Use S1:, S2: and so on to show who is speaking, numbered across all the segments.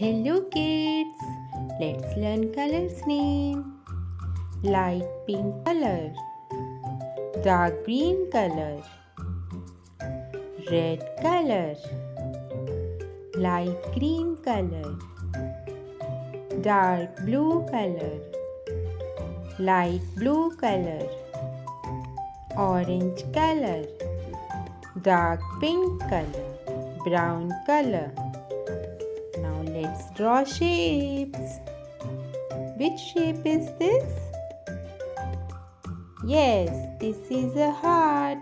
S1: Hello kids, let's learn colors name. Light pink color, dark green color, red color, light green color, dark blue color, light blue color, orange color, dark pink color, brown color. Now let's draw shapes. Which shape is this? Yes, this is a heart.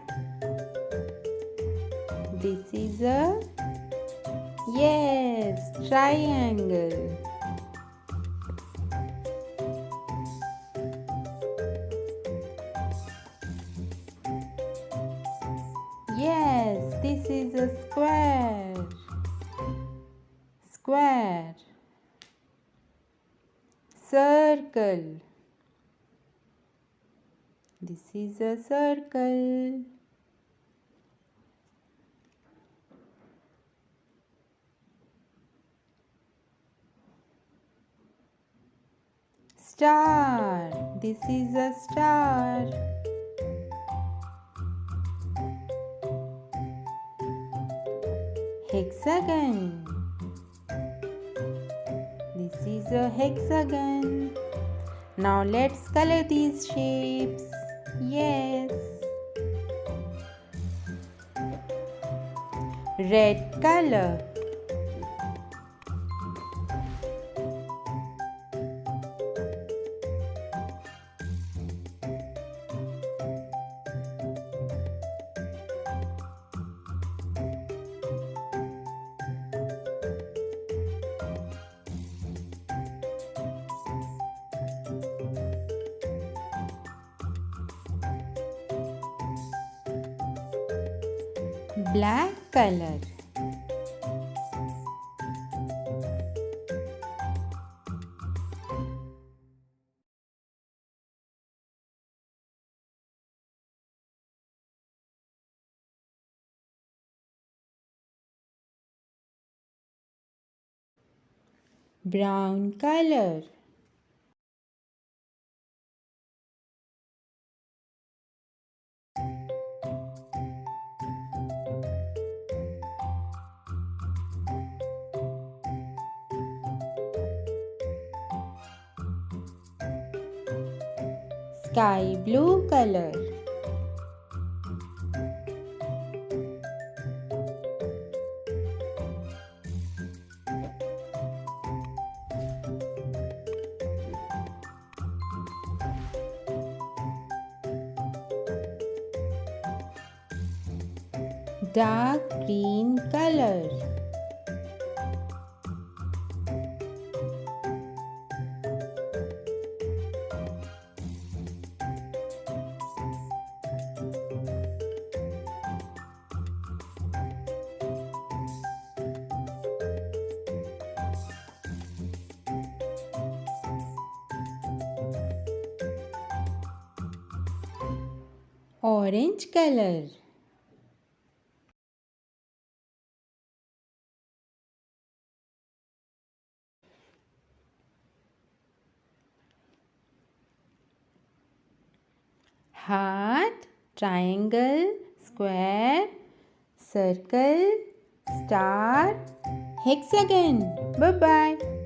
S1: This is a triangle. Yes, this is a square. Circle. This is a circle. Star. This is a star. Hexagon. This is a hexagon. Now let's color these shapes. Yes. Red color. Black color. Brown color. Sky blue color. Dark green color. Orange color. Heart, triangle, square, circle, star, hexagon. Bye-bye.